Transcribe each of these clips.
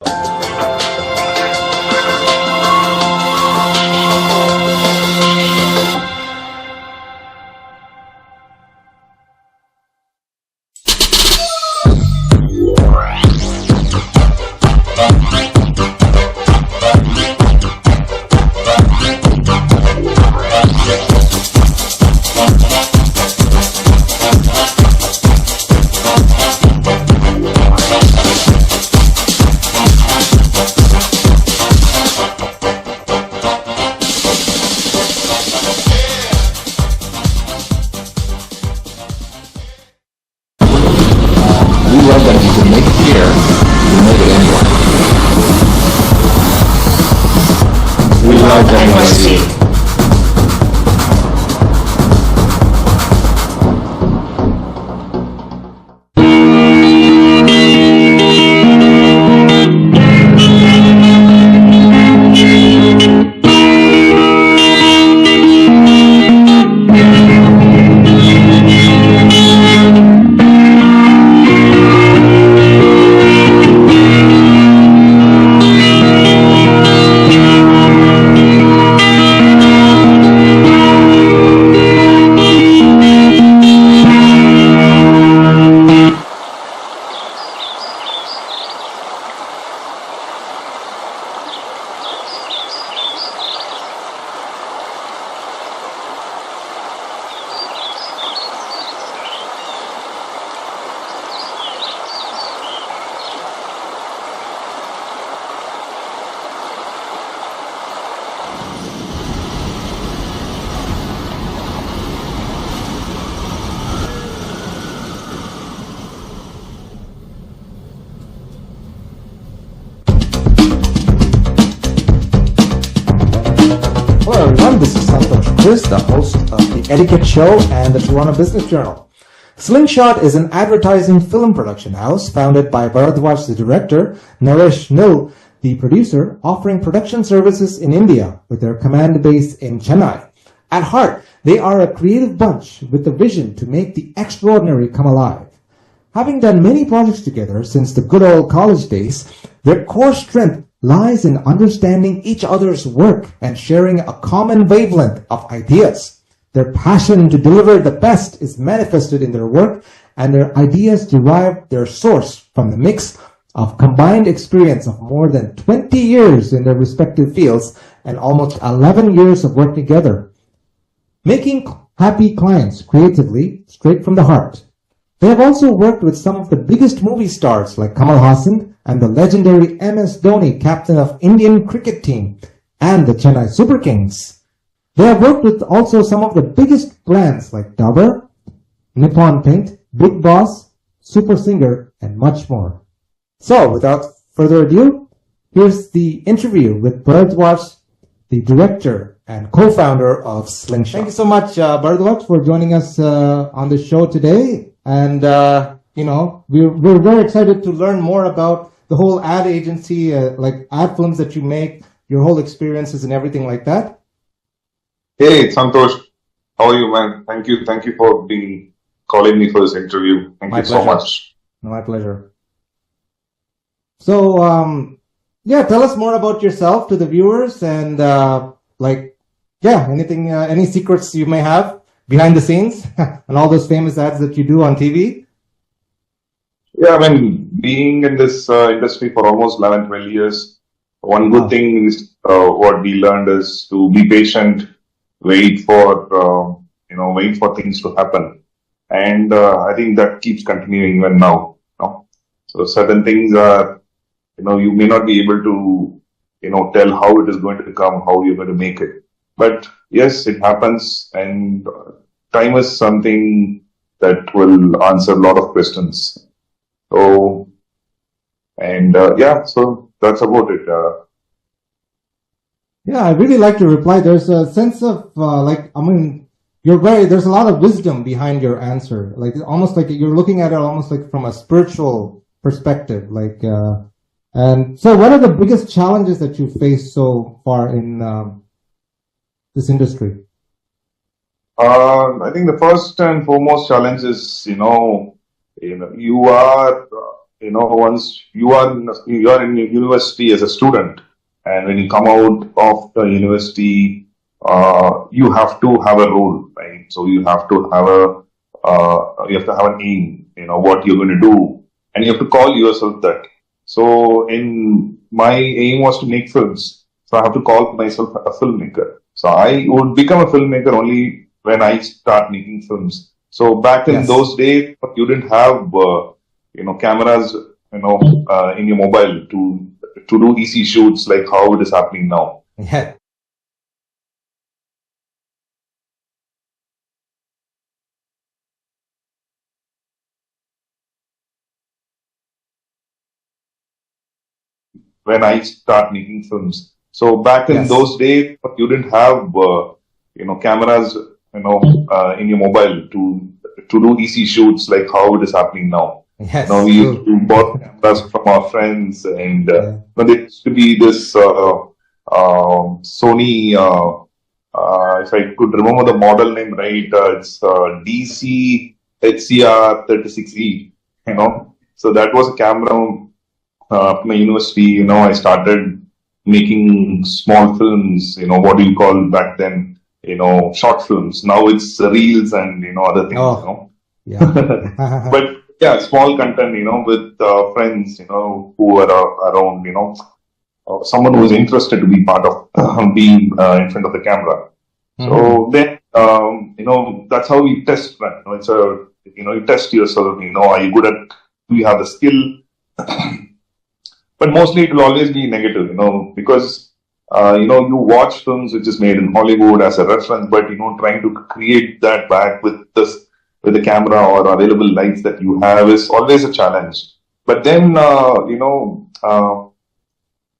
We love that you can make it here, you can make it anywhere. We love NYC. Hello everyone, this is Santosh Chris, the host of the Etiquette Show and the Toronto Business Journal. Slingshot is an advertising film production house founded by Bharadwaj, the director, Naresh Nil, the producer, offering production services in India with their command base in Chennai. At heart, they are a creative bunch with the vision to make the extraordinary come alive. Having done many projects together since the good old college days, their core strength lies in understanding each other's work and sharing a common wavelength of ideas. Their passion to deliver the best is manifested in their work, and their ideas derive their source from the mix of combined experience of more than 20 years in their respective fields and almost 11 years of work together, making happy clients creatively straight from the heart. They have also worked with some of the biggest movie stars like Kamal Hassan and the legendary MS Dhoni, captain of Indian cricket team, and the Chennai Super Kings. They have worked with also some of the biggest brands like Dabur, Nippon Paint, Big Boss, Super Singer, and much more. So, without further ado, here's the interview with Bharadwaj, the director and co-founder of Slingshot. Thank you so much, Bharadwaj, for joining us on the show today. And, we're very excited to learn more about the whole ad agency, like ad films that you make, your whole experiences and everything like that. Hey, Santosh. How are you, man? Thank you for calling me for this interview. Thank you so much. My pleasure. So, tell us more about yourself to the viewers and, any secrets you may have behind the scenes and all those famous ads that you do on TV. Yeah, I mean, being in this industry for almost 11, 12 years, one good thing is what we learned is to be patient, wait for things to happen. And I think that keeps continuing even now. So certain things are, you may not be able to, tell how it is going to come, how you're going to make it. But yes, it happens, and time is something that will answer a lot of questions. So that's about it. I really like your reply. There's a sense of, there's a lot of wisdom behind your answer. Like, almost like you're looking at it almost like from a spiritual perspective. And so what are the biggest challenges that you faced so far in this industry? I think the first and foremost challenge is, you are once you are in university as a student, and when you come out of the university, you have to have a role, right? So you have to have an aim, what you're going to do, and you have to call yourself that. So in my aim was to make films, so I have to call myself a filmmaker. So I would become a filmmaker only when I start making films. So back in Yes. those days, you didn't have cameras, in your mobile to do easy shoots like how it is happening now. Yeah. When I start making films. So back in Yes. those days, you didn't have cameras, in your mobile to do easy shoots like how it is happening now. Yes. We used True. to borrow cameras from our friends, and Yeah. there used to be this Sony. If I could remember the model name right, it's DC HCR 36E. So that was a camera. After my university, I started making small films. What do you call back then? Short films. Now it's reels and other things. Oh. Yeah. But yeah, small content. With friends. Who are around. Someone who is interested to be part of being in front of the camera. So then, that's how we test. Right? It's you test yourself. Are you good at? Do you have the skill? But mostly it will always be negative, because, you watch films which is made in Hollywood as a reference, but, trying to create that back with the camera or available lights that you have is always a challenge. But then,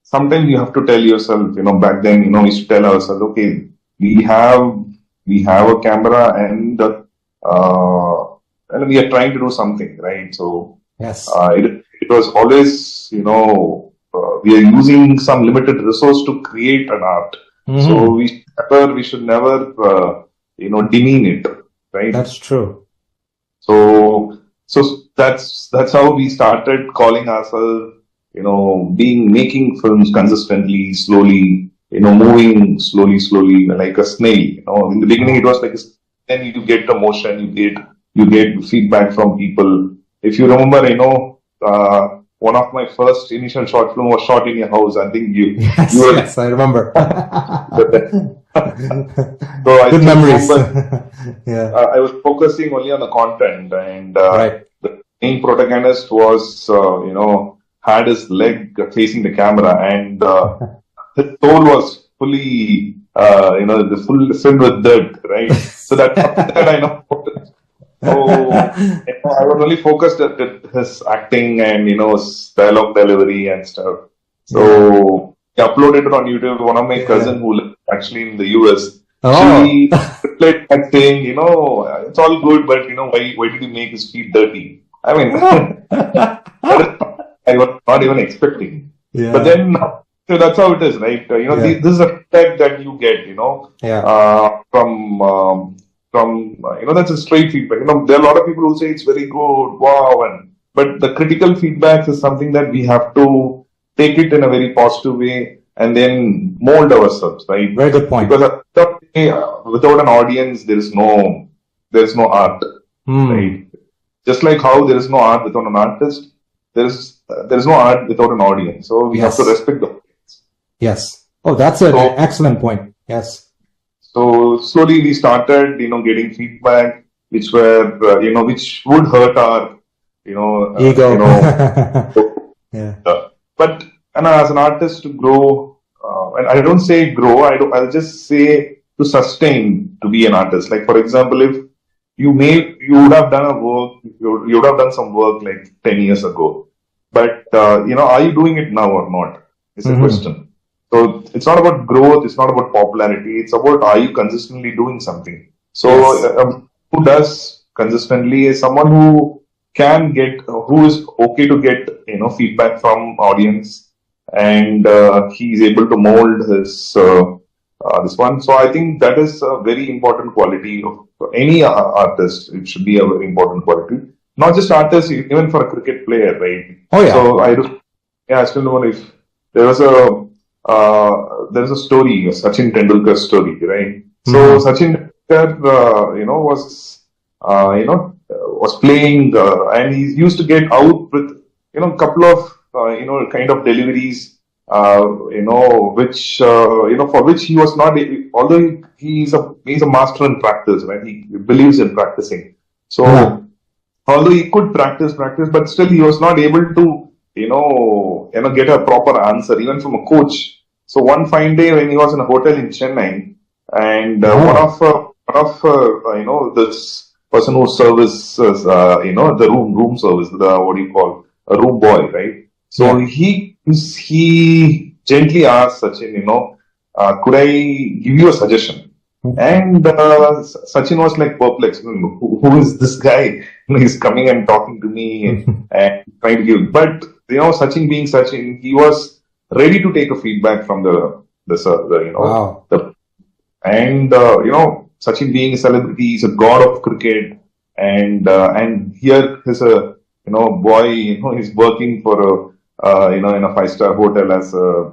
sometimes you have to tell yourself, back then, we used to tell ourselves, okay, we have a camera and we are trying to do something, right? So, Yes. it was always, we are using some limited resource to create an art. So we should never, demean it, right? That's true. So that's how we started calling ourselves, making films consistently, slowly, moving slowly, like a snail. In the beginning it was like then you get emotion, you get feedback from people. If you remember, one of my first initial short film was shot in your house. I think Yes, you were, yes, I remember. So I Good still memories. remember, Yeah. I was focusing only on the content, and Right. the main protagonist was, had his leg facing the camera, and his soul was fully, filled with dirt, right? So that I know. So I was only focused at his acting and his dialogue delivery and stuff. So he uploaded it on YouTube. One of my cousin who lives actually in the US, she replied back saying, it's all good, but why did you make his feet dirty? I mean, I was not even expecting. Yeah. But then, so that's how it is, right? This is a feedback that you get, from that's a straight feedback. There are a lot of people who say it's very good, wow, but the critical feedback is something that we have to take it in a very positive way and then mold ourselves, right? Very good point. Because without an audience, there is no art, right? Just like how there is no art without an artist, there is no art without an audience. So we have to respect the audience. Yes. Oh, that's an excellent point. Yes. So slowly we started, getting feedback, which were, which would hurt our, ego. Yeah. But as an artist to grow, and I don't say grow, I'll just say to sustain to be an artist. Like for example, if you would have done you would have done some work like 10 years ago, but are you doing it now or not? Is the question. So it's not about growth, it's not about popularity, it's about are you consistently doing something. So who does consistently is someone who is okay to get feedback from audience, and he is able to mold his this one. So I think that is a very important quality of any artist. It should be a very important quality. not just artists, even for a cricket player, right? Oh yeah. So I still know if there was there's a story, a Sachin Tendulkar story, right? So Sachin Tendulkar, was playing, and he used to get out with, a couple of, kind of deliveries, which, for which he was not, although he's a master in practice, right? He believes in practicing. So, although he could practice, but still he was not able to, get a proper answer, even from a coach. So one fine day when he was in a hotel in Chennai, and this person who services, the room service, what do you call, a room boy, right? So he gently asked Sachin, could I give you a suggestion? And Sachin was like perplexed. Who is this guy? He's coming and talking to me and trying to give. But Sachin being Sachin, he was ready to take a feedback from Sachin being a celebrity, he's a god of cricket, and here is a boy, he's working for in a 5-star hotel as a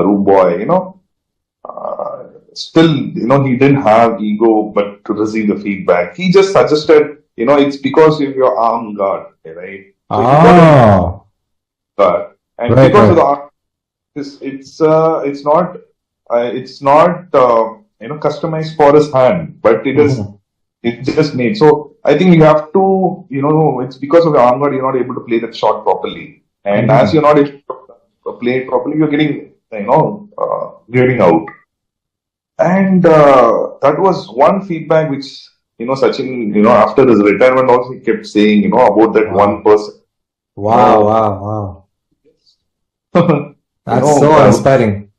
room boy, still, he didn't have ego, but to receive the feedback, he just suggested, it's because of your arm guard, right? So guard. And because of the arm, it's not customized for his hand, but it's just made. So I think you have to, it's because of the arm guard, you're not able to play that shot properly. And as you're not able to play it properly, you're getting, grading out. And that was one feedback which, Sachin, after his retirement also, he kept saying, about that one person. Wow. That's so inspiring.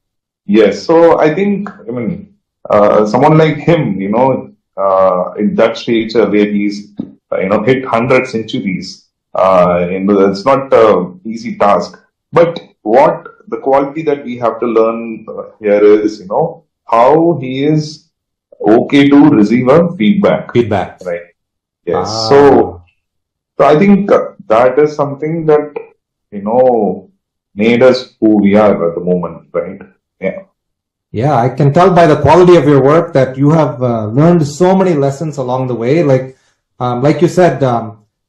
Yes. So I think, someone like him, in that stage where he's, hit 100 centuries, it's not an easy task. But what the quality that we have to learn here is, how he is okay to receive a feedback. Right. Yes. So I think that is something that, made us who we are at the moment, right? Yeah. Yeah, I can tell by the quality of your work that you have learned so many lessons along the way. Like you said,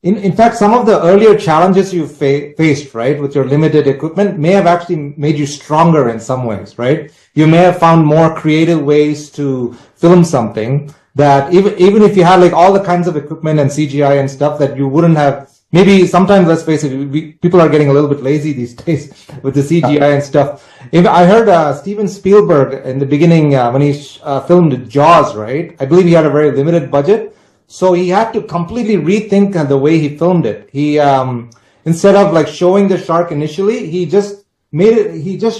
in fact, some of the earlier challenges you faced, right, with your limited equipment may have actually made you stronger in some ways, right? You may have found more creative ways to film something that even if you had like all the kinds of equipment and CGI and stuff that you wouldn't have. Maybe sometimes, let's face it, people are getting a little bit lazy these days with the CGI and stuff. I heard Steven Spielberg in the beginning when he filmed Jaws, right? I believe he had a very limited budget, so he had to completely rethink the way he filmed it. He instead of like showing the shark initially, he just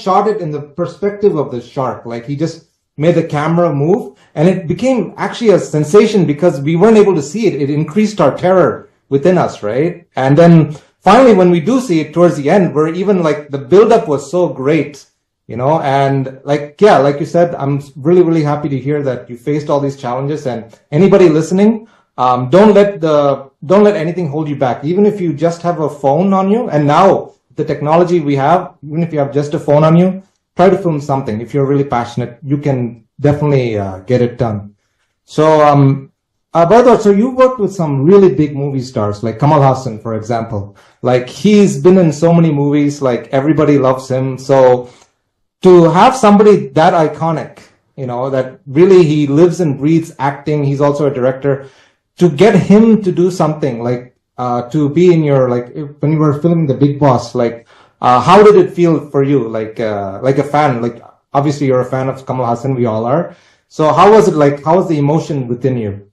shot it in the perspective of the shark. Like he just made the camera move, and it became actually a sensation because we weren't able to see it. It increased our terror within us, right? And then finally, when we do see it towards the end, where even like the buildup was so great, and like you said, I'm really, really happy to hear that you faced all these challenges. And anybody listening, don't let anything hold you back. Even if you just have a phone on you, and now the technology we have, even if you have just a phone on you, try to film something. If you're really passionate, you can definitely get it done. So, Bharadwaj, so you worked with some really big movie stars, like Kamal Hassan, for example. Like, he's been in so many movies, like, everybody loves him. So, to have somebody that iconic, that really he lives and breathes acting, he's also a director, to get him to do something, like, to be in your, like, when you were filming The Big Boss, like, how did it feel for you? Like a fan, like, obviously you're a fan of Kamal Hassan, we all are. So, how was it like? How was the emotion within you?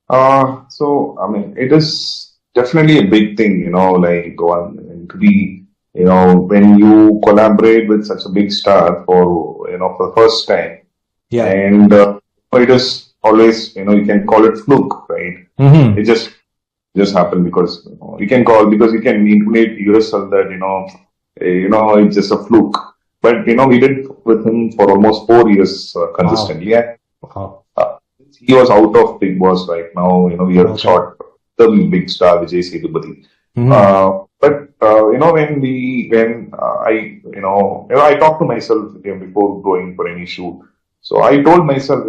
It is definitely a big thing, like one to be, when you collaborate with such a big star for the first time. Yeah. And it is always, you can call it fluke, right? Mm-hmm. It just happened because you can intimate yourself that it's just a fluke. But we did with him for almost 4 years consistently. Wow. He was out of Big Boss right now. We have shot the big star Vijay Sethupathi. But when I talked to myself before going for any shoot. So I told myself,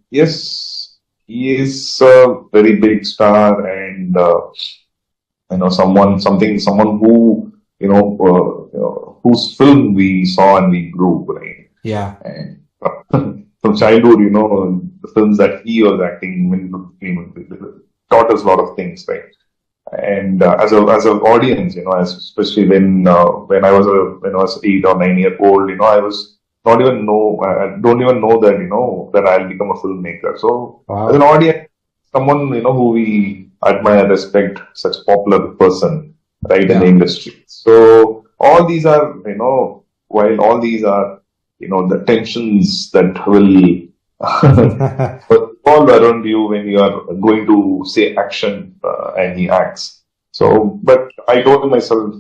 yes, he is a very big star, and someone who whose film we saw and we grew, right? Yeah. And from childhood, the films that he was acting taught us a lot of things, right? And as an audience, especially when I was 8 or 9 years old, I was not even know I don't even know that that I'll become a filmmaker. So Wow. as an audience, someone who we admire, respect, such popular person, right, in the industry. So all these are while all these are the tensions that will all around you when you are going to say action and he acts. So, but I told myself,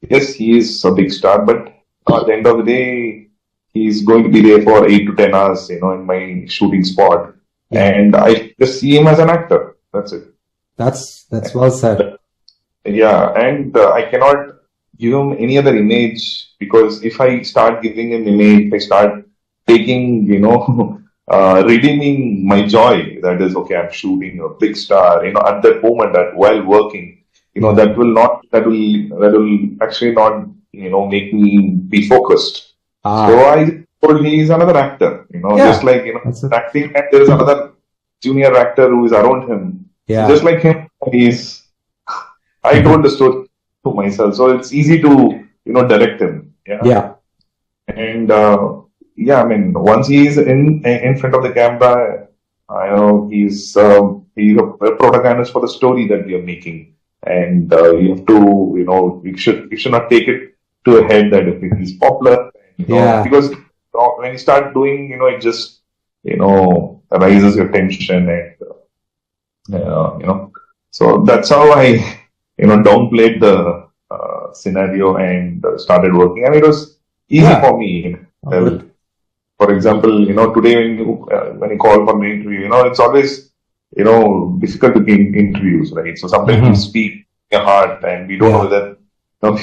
yes, he is a big star, but at the end of the day, he's going to be there for 8 to 10 hours, in my shooting spot, and I just see him as an actor. That's it. That's well said. Yeah, and I cannot give him any other image, because if I start giving him image, if I start taking, redeeming my joy, that is, okay, I'm shooting a big star, at that moment, while working, that will actually not, make me be focused. So I told he's another actor, just like, acting, and there is another junior actor who is around him. Yeah. So just like him, I told the story to myself, so it's easy to, direct him. Yeah. And, once he is in front of the camera, I know he's a protagonist for the story that we are making, and you have to, you should not take it to a head that if he's popular, because when you start doing, it just raises your tension, and so that's how I downplayed the scenario and started working, and it was easy for me. For example, today when you call for an interview, it's always, difficult to get interviews, right? So sometimes you speak your heart and we don't know whether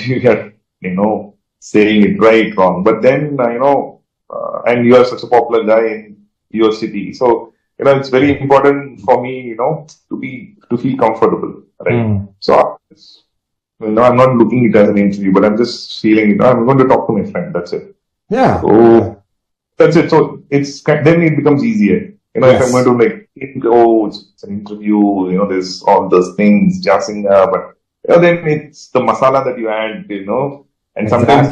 you are, saying it right, wrong. But then, and you are such a popular guy in your city. So, it's very important for me, to feel comfortable, right? So, I'm not looking at it as an interview, but I'm just feeling, I'm going to talk to my friend. That's it. Yeah. So, that's it. So then it becomes easier. If I'm going to it's an interview, there's all those things jazzing up, but then it's the masala that you add, and sometimes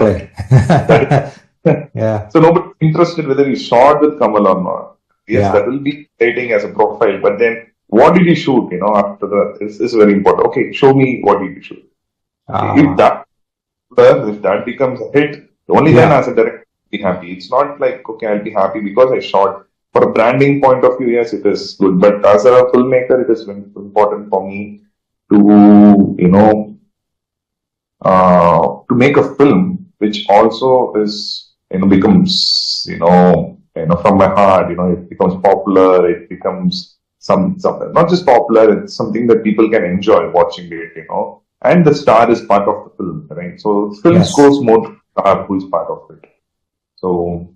so nobody's interested whether you shot with Kamal or not. Yes, that will be exciting as a profile, but then what did you shoot? After that, this is very important. Okay, show me what did you shoot. If that becomes a hit, only then as a director be happy. It's not like, okay, I'll be happy because I shot. For a branding point of view, yes, it is good. But as a filmmaker, it is important for me to, to make a film which also is, becomes, from my heart, it becomes popular, it becomes some not just popular, it's something that people can enjoy watching it, and the star is part of the film, right? So film scores more to the star who is part of it. So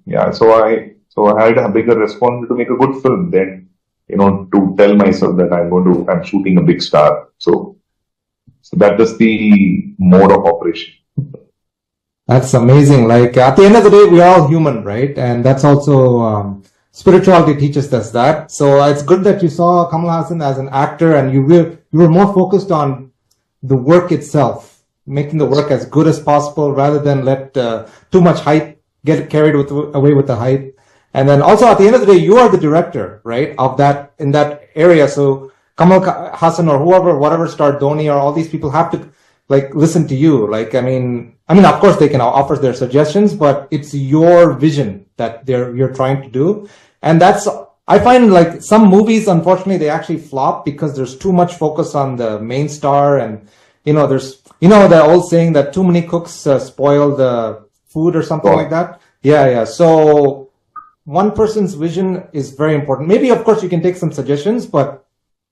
so I had a bigger responsibility to make a good film than, to tell myself that I'm shooting a big star. So that is the mode of operation. That's amazing. Like, at the end of the day, we're all human, right? And that's also, spirituality teaches us that. So it's good that you saw Kamal Haasan as an actor and you were more focused on the work itself, making the work as good as possible rather than let too much hype get carried away with the hype. And then also at the end of the day, you are the director, right, of that, in that area. So Kamal Haasan or whatever star, Dhoni or all these people have to listen to you. I mean, of course they can offer their suggestions, but it's your vision that you're trying to do. And I find some movies, unfortunately, they actually flop because there's too much focus on the main star. And, there's, the old saying that too many cooks spoil the food or something like that. Yeah. So one person's vision is very important. Maybe, of course, you can take some suggestions, but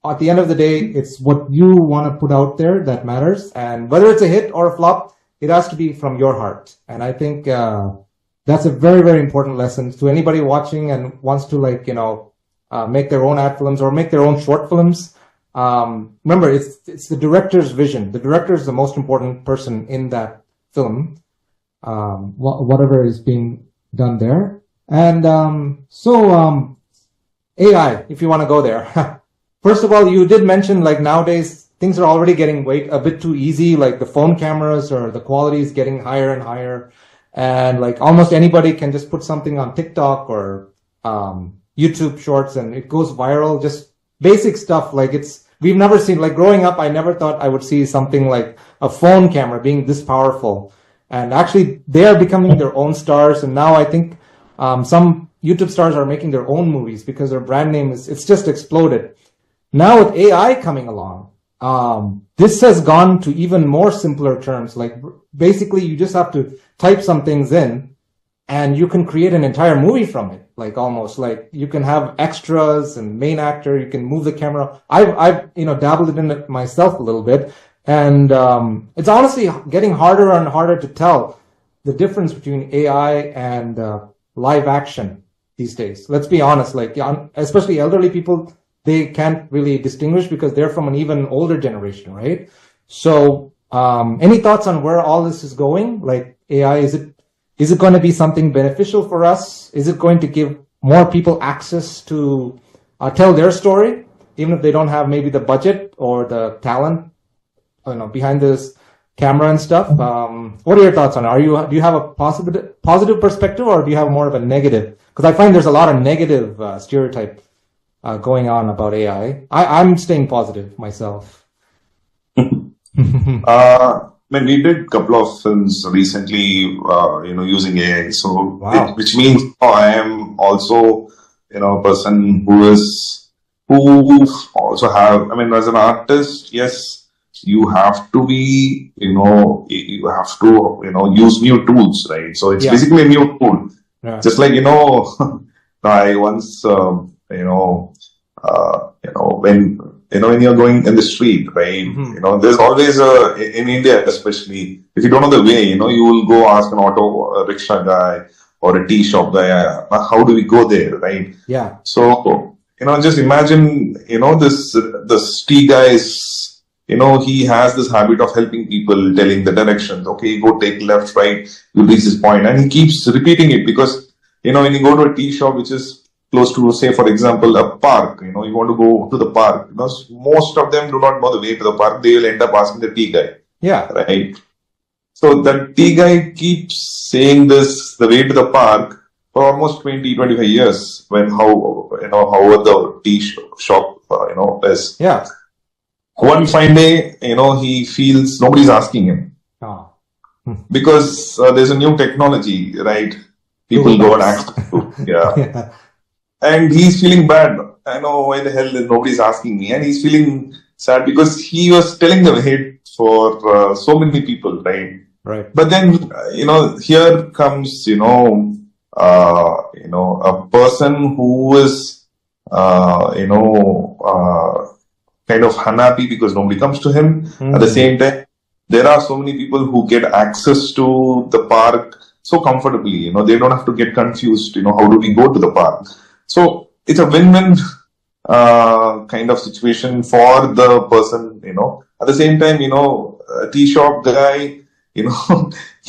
at the end of the day, it's what you want to put out there that matters. And whether it's a hit or a flop, it has to be from your heart. And I think that's a very, very important lesson to anybody watching and wants to make their own ad films or make their own short films. Remember, it's the director's vision. The director is the most important person in that film, whatever is being done there. And AI, if you want to go there. First of all, you did mention nowadays things are already getting a bit too easy. Like the phone cameras or the quality is getting higher and higher. And almost anybody can just put something on TikTok or YouTube shorts and it goes viral. Just basic stuff. We've never seen, growing up, I never thought I would see something like a phone camera being this powerful. And actually they are becoming their own stars. And now I think some YouTube stars are making their own movies because their brand name it's just exploded. Now with AI coming along, this has gone to even more simpler terms. Basically you just have to type some things in and you can create an entire movie from it. Almost you can have extras and main actor. You can move the camera. I've dabbled in it myself a little bit. And, it's honestly getting harder and harder to tell the difference between AI and, live action these days. Let's be honest, especially elderly people, they can't really distinguish because they're from an even older generation, right? So, any thoughts on where all this is going? AI, is it going to be something beneficial for us? Is it going to give more people access to tell their story, even if they don't have maybe the budget or the talent, behind this camera and stuff? What are your thoughts on it? Do you have a positive perspective or do you have more of a negative? Because I find there's a lot of negative stereotype going on about AI. I'm staying positive myself. We did a couple of films recently, using AI. So, Wow. which means I am also, a person who also have, as an artist, yes, you have to be, you have to, use new tools, right? So it's basically a new tool. Yeah. Just like, I once, when you're going in the street, right? Mm-hmm. There's always in India, especially, if you don't know the way, you will go ask an a rickshaw guy or a tea shop guy, how do we go there, right? Yeah. So, just imagine, this tea guy is, he has this habit of helping people, telling the directions. Okay, go take left, right, you'll reach this point. And he keeps repeating it because, when you go to a tea shop, which is close to, say, for example, a park, you want to go to the park. Most of them do not know the way to the park. They will end up asking the tea guy. Yeah. Right. So the tea guy keeps saying this, the way to the park, for almost 20-25 years, how the tea shop, is. Yeah. One fine day, he feels nobody's asking him. Oh. Because there's a new technology, right? People go and ask. Yeah. And he's feeling bad. I know why the hell nobody's asking me. And he's feeling sad because he was telling the way for so many people, right? Right. But then, here comes, a person who is, kind of unhappy because nobody comes to him. At the same time, there are so many people who get access to the park so comfortably, they don't have to get confused, how do we go to the park? So it's a win-win kind of situation for the person, At the same time, a tea shop guy, he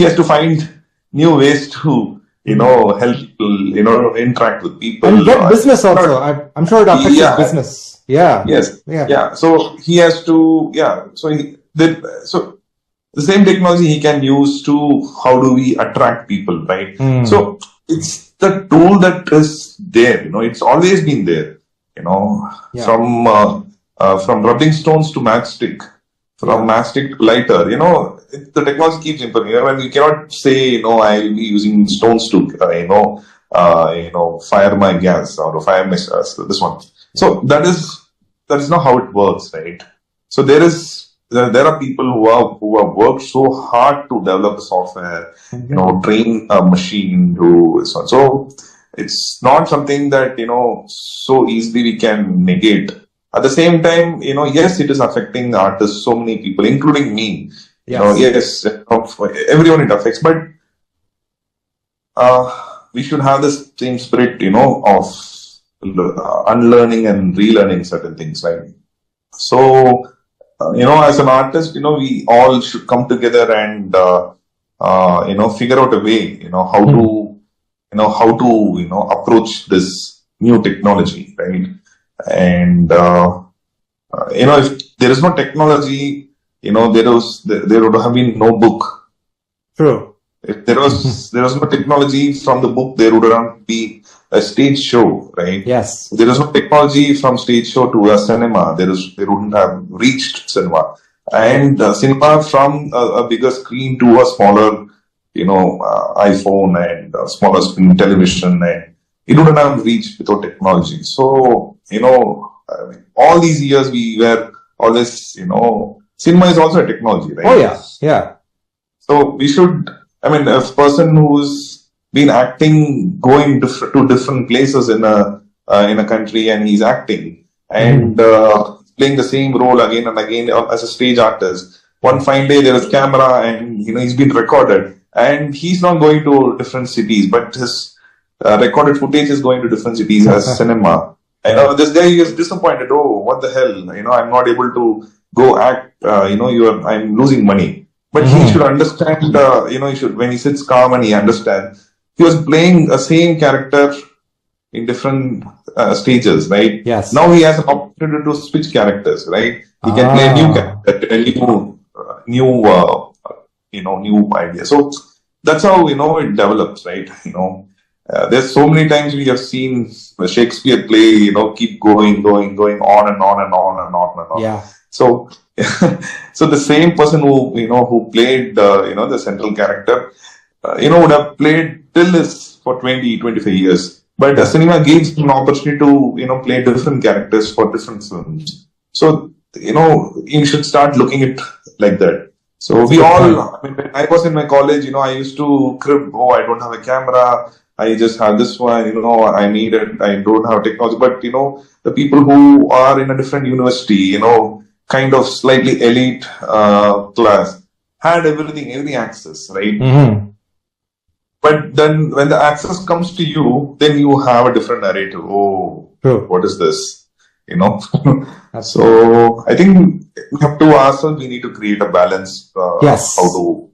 has to find new ways to, help people, interact with people. And get business also. I'm sure it affects his business. Yeah. Yes. Yeah. So he has to, So the same technology he can use to how do we attract people, right? So it's the tool that is there, it's always been there, from rubbing stones to matchstick, from matchstick to lighter, the technology keeps improving. When we cannot say, I'll be using stones to, fire my gas or fire my, this one. So that is not how it works, right? So there are people who have worked so hard to develop the software, train a machine to so on. So it's not something that so easily we can negate. At the same time, yes, it is affecting the artists, so many people, including me. Yes. Yes, for everyone it affects, but we should have this same spirit, of unlearning and relearning certain things, right? So, as an artist, we all should come together and, figure out a way, how to approach this new technology, right? And, if there is no technology, there would have been no book. True. If there was no technology from the book, there would not be a stage show, right? Yes. There is no technology from stage show to a cinema. There wouldn't have reached cinema, and cinema from a bigger screen to a smaller, iPhone and smaller screen television, and it wouldn't have reached without technology. So all these years we were always, cinema is also a technology, right? Oh yeah, yeah. So we should. A person who's been acting, going to different places in a country, and he's acting and playing the same role again and again as a stage artist. One fine day there is camera, and he's been recorded, and he's not going to different cities, but his recorded footage is going to different cities as cinema. And this guy is disappointed. Oh, what the hell? I'm not able to go act. I'm losing money. But he should understand, when he sits calm and he understands, he was playing the same character in different stages, right? Yes. Now he has an opportunity to switch characters, right? He can play a new character, a new idea. So that's how, it develops, right? There's so many times we have seen the Shakespeare play, keep going on and on and on and on and on. Yeah. So, so the same person who played, the central character, would have played till this for 20-25 years. But cinema gives him an opportunity to, play different characters for different films. So, you should start looking at like that. So we all, when I was in my college, I used to crib, I don't have a camera. I just have this one, I need it. I don't have technology. But, the people who are in a different university, kind of slightly elite class, had every access, right? Mm-hmm. But then when the access comes to you, then you have a different narrative. Oh, True. What is this? So I think we have to ourselves, we need to create a balance. Yes. How to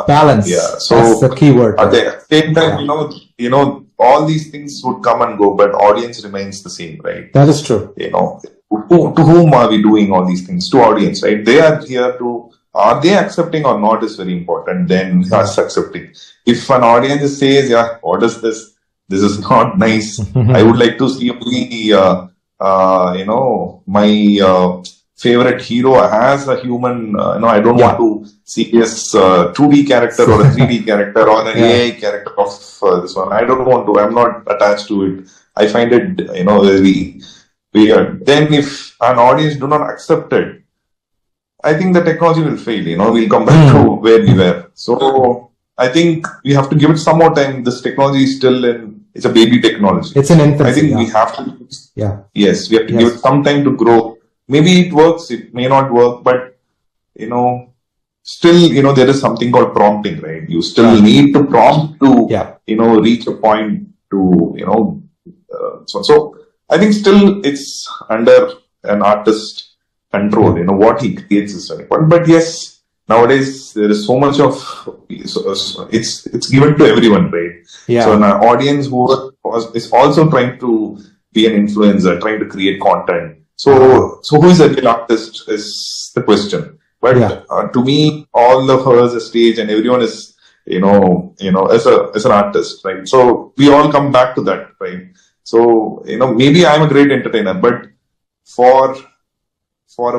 balance. Yeah. So that's the key word. At the same time, all these things would come and go, but audience remains the same, right? That is true. To whom are we doing all these things? To audience, right? They are here to, are they accepting or not is very important. Then us accepting. If an audience says, yeah, what is this? This is not nice. I would like to see only, my favorite hero as a human. I don't want to see his 2D character or a 3D character or an AI character of this one. I don't want to. I'm not attached to it. I find it, very weird. Then if an audience do not accept it, I think the technology will fail, we'll come back to where we were. So I think we have to give it some more time. This technology is still it's a baby technology. It's an infancy. I think we have to, yes, we have to give it some time to grow. Maybe it works, it may not work, but, still, there is something called prompting, right? You still need to prompt to, reach a point to, so I think still it's under an artist control, what he creates is very important. But yes, nowadays there is so much of, it's given to everyone, right? Yeah. So an audience who is also trying to be an influencer, trying to create content. So who is a real artist is the question. But to me, all of us a stage and everyone is, as an artist, right? So we all come back to that, right? So, maybe I'm a great entertainer, but for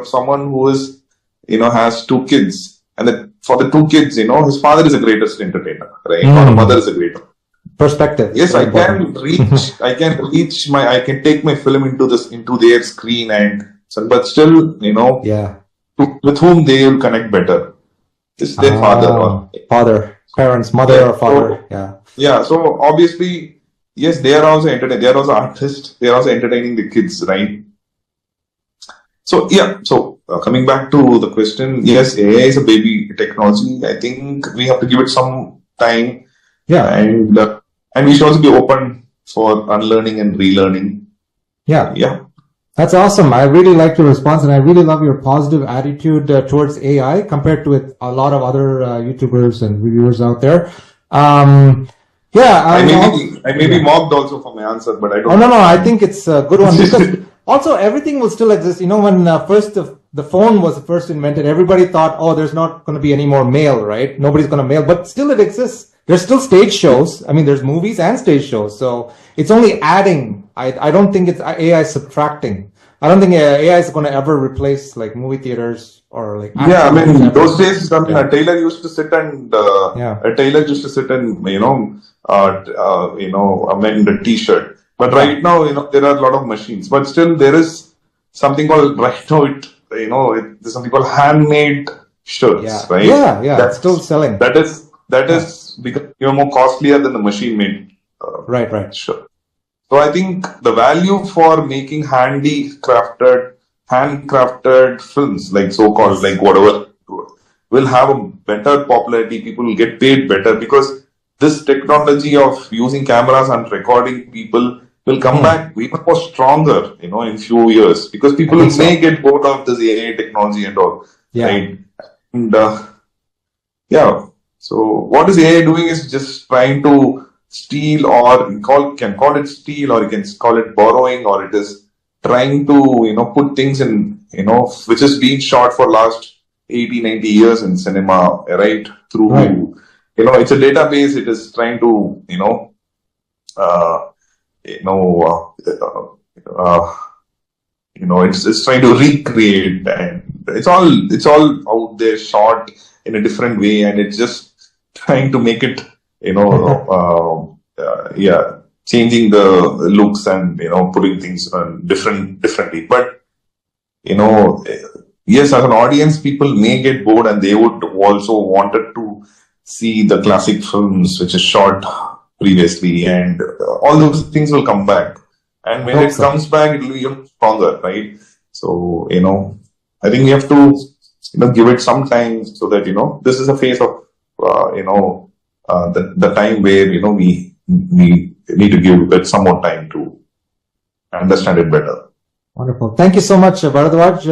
someone who is, has 2 kids, and for the 2 kids, his father is the greatest entertainer, right? Or the mother is a great perspective. Yes, I can take my film into their screen but still, with whom they will connect better. It's their parents, mother or father. Yeah. So obviously, yes, they are also entertaining. They are also artists. They are also entertaining the kids, right? So yeah, so coming back to the question, yes, AI is a baby technology. I think we have to give it some time, Yeah. and we should also be open for unlearning and relearning. Yeah. Yeah. That's awesome. I really like your response, and I really love your positive attitude towards AI compared to with a lot of other YouTubers and reviewers out there. Yeah, I may be mocked also for my answer, but I don't. Oh no, I think it's a good one because also everything will still exist. You know, when first the phone was first invented, everybody thought, oh, there's not going to be any more mail, right? Nobody's going to mail, but still it exists. There's still stage shows. I mean, there's movies and stage shows, so it's only adding. I don't think it's AI subtracting. I don't think AI is going to ever replace like movie theaters or like. Yeah, I mean, those days, I mean, a tailor used to sit and amend the T-shirt. But right now, there are a lot of machines. But still, there is something called there's something called handmade shirts, right? Yeah, that's still selling. That is because more costlier than the machine-made right shirt. So I think the value for making handcrafted films, like so-called, like whatever, will have a better popularity. People will get paid better because this technology of using cameras and recording people will come back even more stronger, in few years, because people may get bored of this AI technology and all, right? And so what is AI doing is just trying to steal, or can call it steal, or you can call it borrowing, or it is trying to put things in which is being shot for last 80-90 years in cinema, right? Through it's a database. It is trying to it's trying to recreate, and it's all out there shot in a different way, and it's just trying to make it changing the looks and putting things on differently. But yes, as an audience, people may get bored, and they would also wanted to see the classic films which is shot previously, and all those things will come back. And when it comes back, it will be even stronger, right? So I think we have to give it some time, so that this is a phase of the time where we need to give it some more time to understand it better. Wonderful. Thank you so much, Bharadwaj.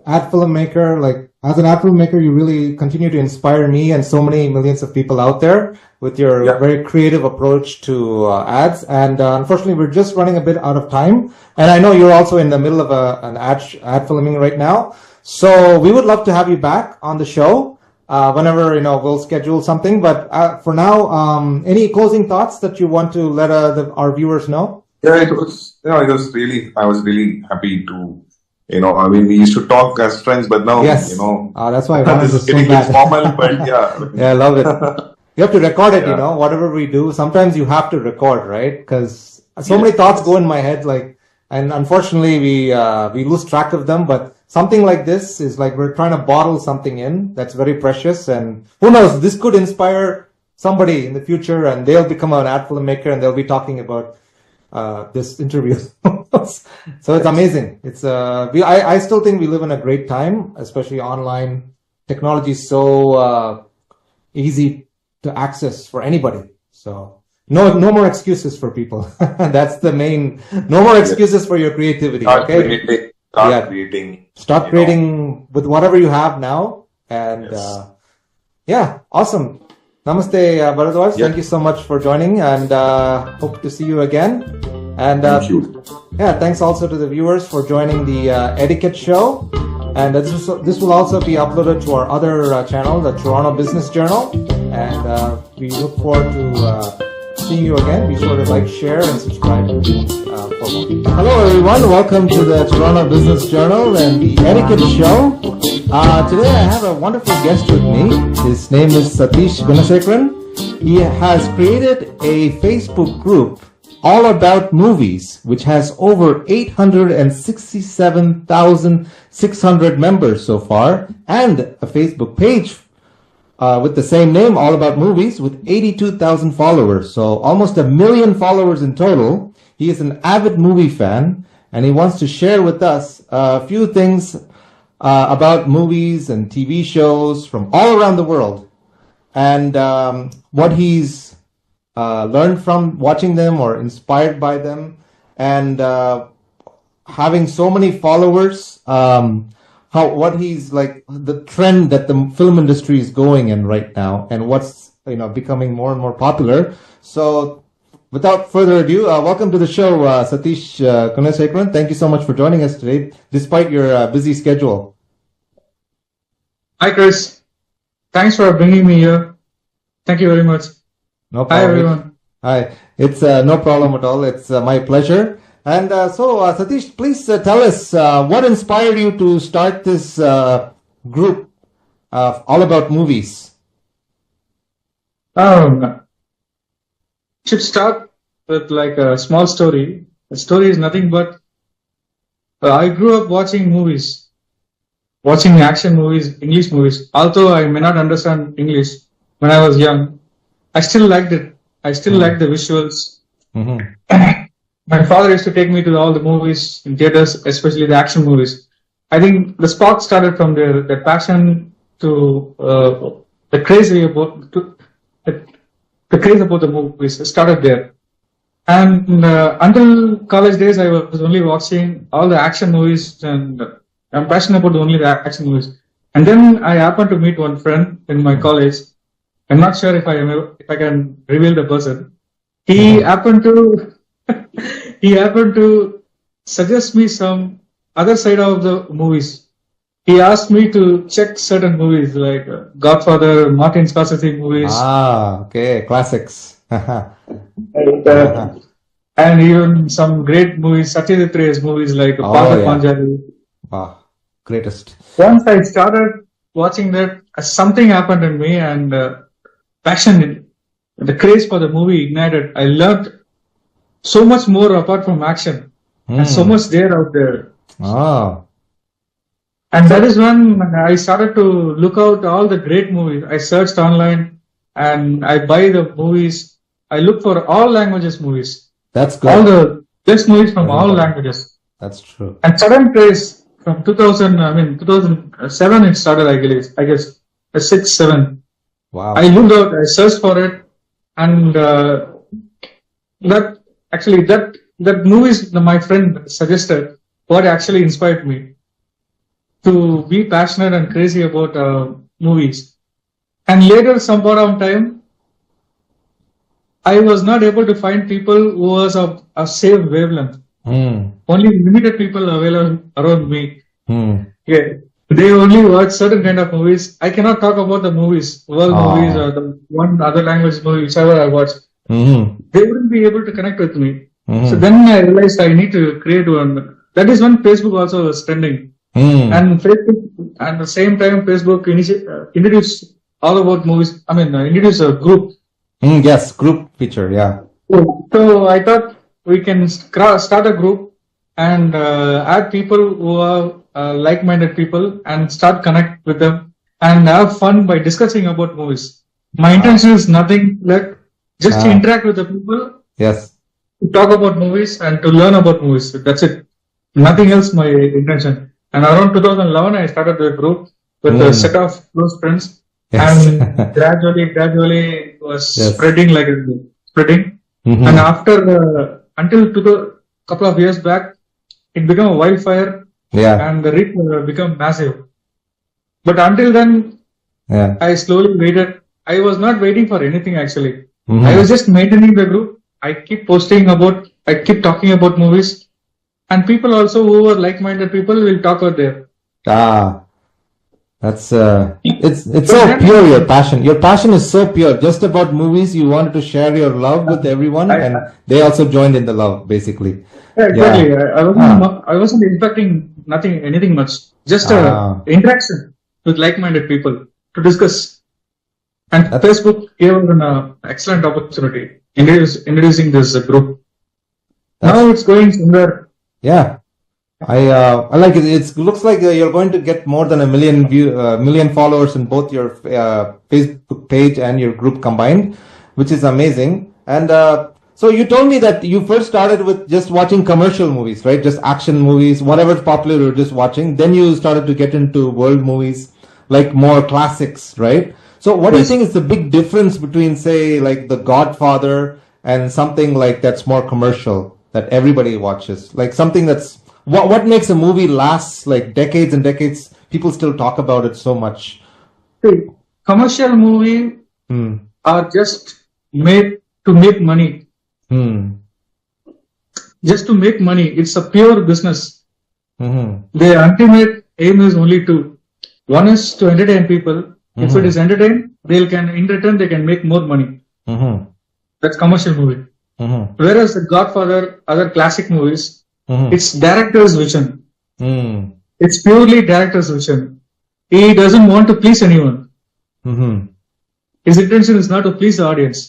Ad filmmaker, like as an ad filmmaker, you really continue to inspire me and so many millions of people out there with your very creative approach to ads. And unfortunately, we're just running a bit out of time. And I know you're also in the middle of an ad filming right now. So we would love to have you back on the show whenever we'll schedule something. But for now, any closing thoughts that you want to let our viewers know? Yeah, I was really happy to. I mean, we used to talk as friends, but now, that's why I wanted this to is getting formal, but yeah, I love it. You have to record it, whatever we do. Sometimes you have to record, right? Because so many thoughts go in my head, and unfortunately we lose track of them. But something like this is like we're trying to bottle something in that's very precious, and who knows, this could inspire somebody in the future, and they'll become an ad filmmaker, and they'll be talking about this interview. So it's amazing. It's I still think we live in a great time, especially online. Technology is so easy to access for anybody. So no more excuses for people. That's the main. No more excuses for your creativity. Start creating with whatever you have now. And awesome. Namaste, Bharadwaj. Thank you so much for joining, and hope to see you again. And thank you. Thanks also to the viewers for joining the Etiquette show. And this will also be uploaded to our other channel, the Toronto Business Journal. And we look forward to seeing you again. Be sure to like, share, and subscribe for more. Hello, everyone. Welcome to the Toronto Business Journal and the Etiquette show. Today I have a wonderful guest with me. His name is Satish Gunasekaran. He has created a Facebook group all about movies, which has over 867,600 members so far, and a Facebook page with the same name, All About Movies, with 82,000 followers. So almost 1 million followers in total. He is an avid movie fan, and he wants to share with us a few things about movies and TV shows from all around the world, and what he's learned from watching them or inspired by them, and having so many followers, what he's like, the trend that the film industry is going in right now, and what's becoming more and more popular. So, without further ado, welcome to the show, Satish Kunasekaran. Thank you so much for joining us today, despite your busy schedule. Hi, Chris. Thanks for bringing me here. Thank you very much. No problem. Hi, everyone. Hi. It's no problem at all. It's my pleasure. And so, Satish, please tell us what inspired you to start this group all about movies. Should start with like a small story. The story is nothing but I grew up watching movies, watching action movies, English movies. Although I may not understand English when I was young, I still liked it. I still liked the visuals. Mm-hmm. My father used to take me to all the movies in theaters, especially the action movies. I think the spark started from there. The passion to the craze about the craze about the movies started there. And until college days, I was only watching all the action movies, and I'm passionate about only the action movies. And then I happened to meet one friend in my college. I'm not sure if I can reveal the person. He happened to suggest me some other side of the movies. He asked me to check certain movies like Godfather, Martin Scorsese movies. Ah, okay, classics. And even some great movies, Satyajit Ray's movies like Patha Panjali. Wow, greatest. Once I started watching that, something happened in me, and passion, the craze for the movie ignited. I learned so much more apart from action, and so much there out there. Oh. And that is when I started to look out all the great movies. I searched online and I buy the movies. I look for all languages movies. That's good. All the best movies from all languages. That's true. And sudden craze from 2007 it started, I guess, 6, 7. Wow. I looked out, I searched for it, and that movies my friend suggested what actually inspired me to be passionate and crazy about movies. And later, some point of time, I was not able to find people who was of a same wavelength. Only limited people available around me. Yeah, they only watch certain kind of movies. I cannot talk about the movies, world movies, or the one other language movie, whichever I watch. They wouldn't be able to connect with me. So then I realized I need to create one. That is when Facebook also was trending. And Facebook, at the same time, Facebook introduced all about movies. Introduced a group. Yes, group feature, yeah. So I thought we can start a group and add people who are like-minded people and start connect with them and have fun by discussing about movies. My intention is nothing like just to interact with the people. Yes. To talk about movies and to learn about movies. That's it. Nothing else my intention. And around 2011, I started the group with a set of close friends. Yes. And gradually was spreading. And after, until a couple of years back, it became a wildfire. Yeah. And the reach became massive. But until then, I slowly waited. I was not waiting for anything actually. I was just maintaining the group. I keep talking about movies. And people also who are like-minded people will talk out there. That's it's so pure, your passion. Your passion is so pure. Just about movies, you wanted to share your love with everyone, and they also joined in the love, basically. Yeah, exactly. I wasn't expecting anything much. Just interaction with like-minded people to discuss. And Facebook gave us an excellent opportunity introducing this group. Now it's going somewhere. Yeah. I like it. It looks like you're going to get more than 1 million followers in both your Facebook page and your group combined, which is amazing. And So you told me that you first started with just watching commercial movies, right? Just action movies, whatever's popular, you're just watching. Then you started to get into world movies, like more classics, right? So what do you Yes. think is the big difference between, say, like The Godfather and something like that's more commercial that everybody watches? Like something that's what makes a movie last like decades and decades? People still talk about it so much. See, commercial movie Hmm. are just made to make money. Hmm. Just to make money. It's a pure business. Hmm. Their ultimate aim is only two. One is to entertain people. If it is entertained, in return they can make more money. Hmm. That's commercial movie. Hmm. Whereas The Godfather, other classic movies, Hmm. it's director's vision. Hmm. It's purely director's vision. He doesn't want to please anyone. Hmm. His intention is not to please the audience.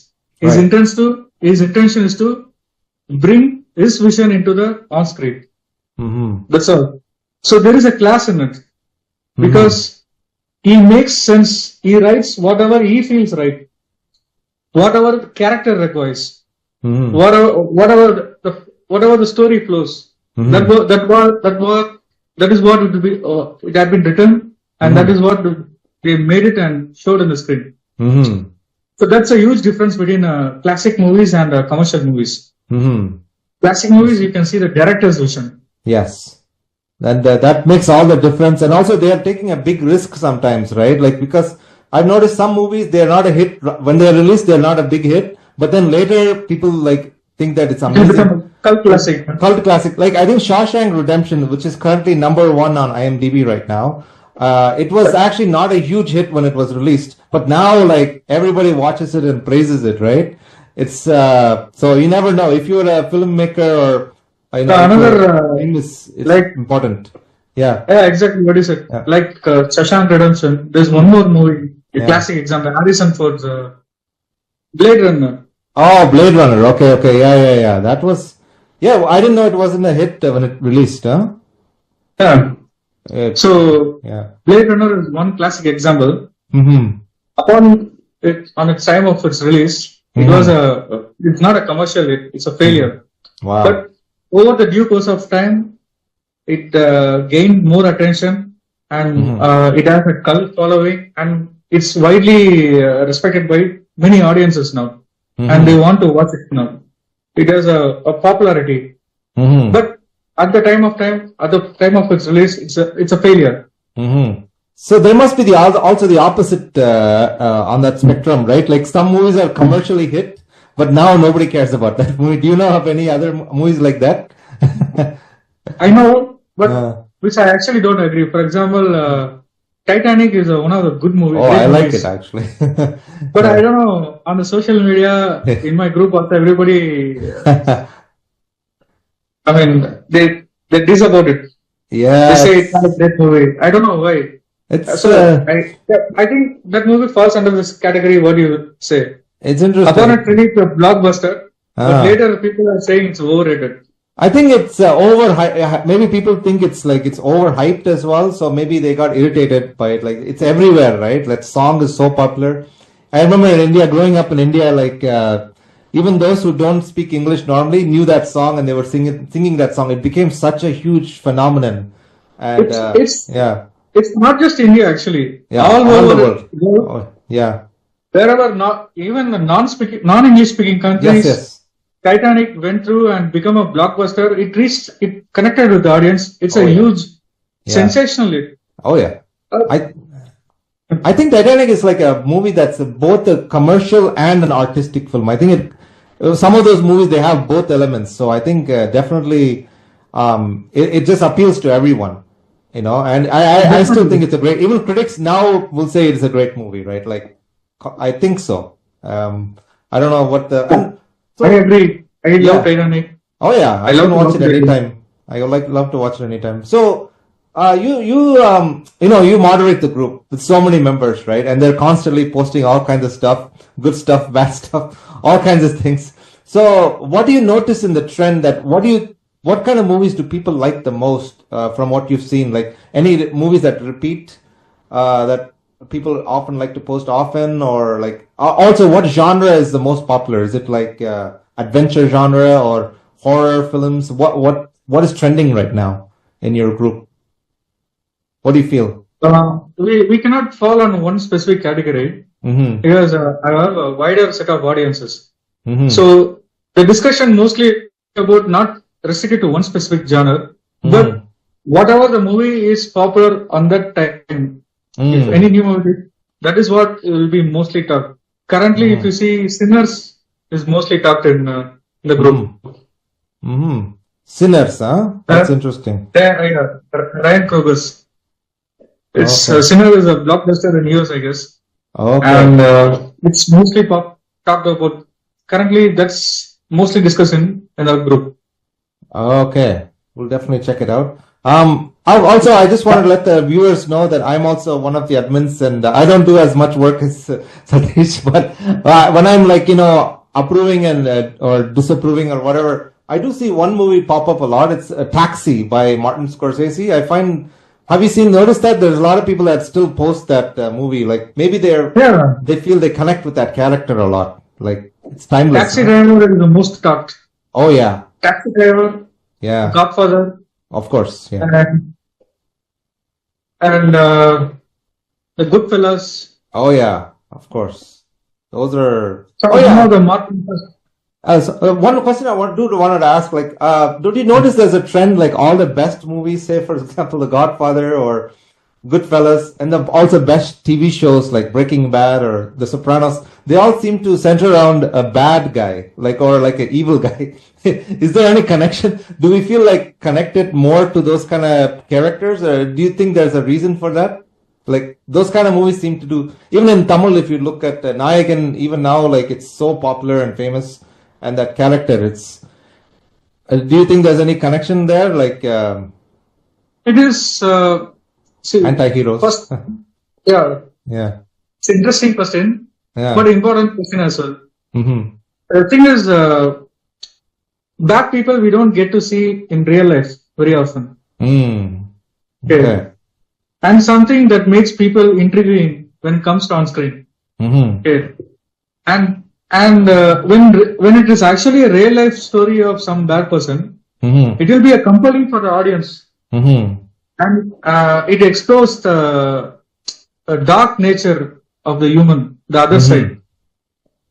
His Right. intention is to bring his vision into the on screen. Hmm. That's all. So there is a class in it because he makes sense. He writes whatever he feels right, whatever the character requires, Hmm. whatever the story flows. That is what it had been written, and that is what they made it and showed on the screen. Hmm. So that's a huge difference between classic movies and commercial movies. Hmm. Classic movies, you can see the director's vision. Yes. And that makes all the difference. And also they are taking a big risk sometimes, right? Like, because I've noticed some movies, they're not a hit. When they're released, they're not a big hit. But then later people like think that it's It will become amazing. a cult classic. Cult classic. Like, I think Shawshank Redemption, which is currently number 1 on IMDb right now. It was actually not a huge hit when it was released, but now like everybody watches it and praises it, right? It's, so you never know if you're a filmmaker or, you know, Another, it's like- important. Yeah. Yeah, exactly what you said. Yeah. Like Shawshank Redemption, there's one more movie, a Yeah. classic example, Harrison Ford's Blade Runner. Oh, Blade Runner. Okay. Yeah. That was, yeah, I didn't know it wasn't a hit when it released, huh? Yeah. So Yeah. Blade Runner is one classic example. Mm-hmm. On its time of its release, it was it's not a commercial hit, it's a failure. Wow. But over the due course of time, it gained more attention and it has a cult following and it's widely respected by many audiences now and they want to watch it now. It has a popularity. Mm-hmm. But at the time of its release, it's a failure. Mm-hmm. So there must be also the opposite on that spectrum, right? Like some movies are commercially hit, but now nobody cares about that movie. Do you know of any other movies like that? I know, but which I actually don't agree. For example, Titanic is one of the good movies. Oh, I like movies. it actually. But I don't know, on the social media, in my group, also everybody, I mean, they diss about it. Yeah, They say it's not a great movie. I don't know why. it's So I think that movie falls under this category. What do you say? it's interesting. Upon it release a blockbuster, Ah. but later people are saying it's overrated. I think it's maybe people think it's overhyped as well, so maybe they got irritated by it. Like it's everywhere, right? That song is so popular. I remember in India, growing up in India, like even those who don't speak English normally knew that song and they were singing that song. It became such a huge phenomenon. And yeah, It's not just India actually. yeah, All the over world. the world, Oh, yeah, wherever not even the non-English speaking countries. yes. Titanic went through and become a blockbuster. It connected with the audience. It's Oh, a yeah. huge, Yeah. sensational hit. Oh yeah. Uh, I think Titanic is like a movie that's both a commercial and an artistic film. I think some of those movies, they have both elements. So I think definitely it just appeals to everyone, you know, and I still think it's a great, even critics now will say it's a great movie, right? Like, I think so. I don't know what I agree. I Yeah. love Titanic. Oh yeah, I love can to watch watch it it anytime. I love to watch it anytime. So, you moderate the group with so many members, right? And they're constantly posting all kinds of stuff, good stuff, bad stuff, all kinds of things. So, what do you notice in the trend what kind of movies do people like the most, from what you've seen? Like any movies that repeat, that people often like to post often, or like, also what genre is the most popular? Is it like, adventure genre or horror films? What is trending right now in your group? What do you feel? We cannot fall on one specific category because I have a wider set of audiences. So the discussion mostly about not restricted to one specific genre, but whatever the movie is popular on that time, if any new movie, that is what will be mostly talked. Currently, if you see, Sinners is mostly talked in the group. Sinners, huh? That's interesting. Ryan Coogler's. It's Okay. Sinner is a blockbuster in US, I guess, Okay. and it's mostly talked about. Currently, that's mostly discussed in our group. Okay. We'll definitely check it out. I just wanted to let the viewers know that I'm also one of the admins, and I don't do as much work as Satish, but when I'm like, approving and or disapproving or whatever, I do see one movie pop up a lot. It's Taxi by Martin Scorsese. Have you noticed that there's a lot of people that still post that movie? Like maybe they feel they connect with that character a lot. Like it's timeless. Taxi Driver is the most talked. Oh yeah. Taxi Driver. Yeah. Godfather. Of course. Yeah. And the Goodfellas. Oh yeah. Of course. Those are. The Martin. One question I wanted to ask, like, don't you notice there's a trend, like all the best movies, say for example, The Godfather or Goodfellas, and also best TV shows like Breaking Bad or The Sopranos, they all seem to center around a bad guy, or like an evil guy. Is there any connection? Do we feel like connected more to those kind of characters, or do you think there's a reason for that? Like those kind of movies seem to do, even in Tamil, if you look at Nayagan, even now, like it's so popular and famous. And that character, do you think there's any connection there? Like, it is, anti-heroes. First, yeah. It's an interesting question, but important question as well. The thing is, bad people we don't get to see in real life very often. Okay. And something that makes people intriguing when it comes to on screen. Okay. And when it is actually a real life story of some bad person, it will be a compelling for the audience, and it explores the dark nature of the human, the other side.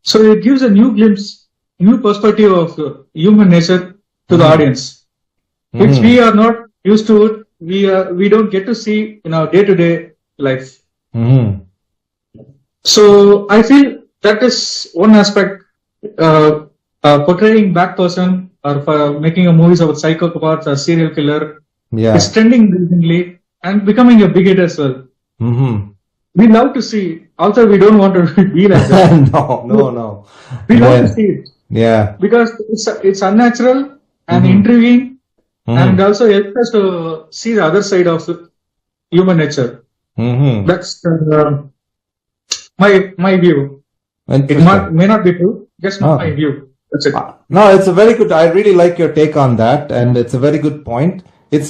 So it gives a new glimpse, new perspective of human nature to the audience, which we are not used to it. We don't get to see in our day-to-day life. So I feel that is one aspect, portraying bad person or for making a movies about psychopaths or serial killer is trending recently and becoming a big hit as well. We love to see, although we don't want to be like that. No. We love to see it. Yeah. Because it's unnatural and intriguing, and it also helps us to see the other side of human nature. That's my view. It may not be true, just my view. That's it. No, it's a very good. I really like your take on that, and it's a very good point. It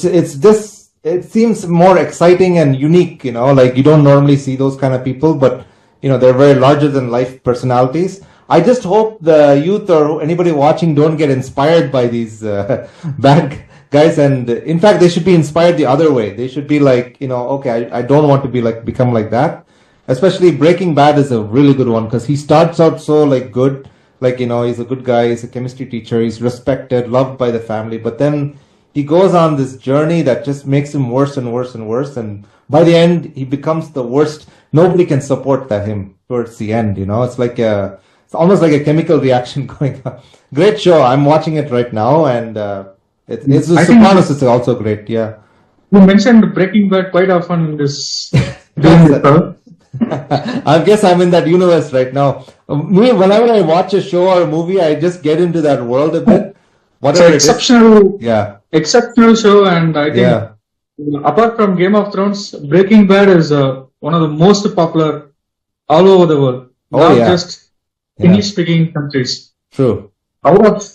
seems more exciting and unique. Like you don't normally see those kind of people, but they're very larger than life personalities. I just hope the youth or anybody watching don't get inspired by these bad guys, and in fact, they should be inspired the other way. They should be like, okay, I don't want to become like that. Especially Breaking Bad is a really good one because he starts out so good, he's a good guy, he's a chemistry teacher, he's respected, loved by the family, but then he goes on this journey that just makes him worse and worse and worse, and by the end he becomes the worst. Nobody can support him towards the end. It's almost like a chemical reaction going on. Great show. I'm watching it right now, and it's Sopranos is also great. Yeah. You mentioned Breaking Bad quite often in this. I guess I'm in that universe right now. Whenever I watch a show or a movie, I just get into that world a bit. Whatever it's exceptional show, and I think apart from Game of Thrones, Breaking Bad is one of the most popular all over the world. Not just English-speaking countries. True. Out of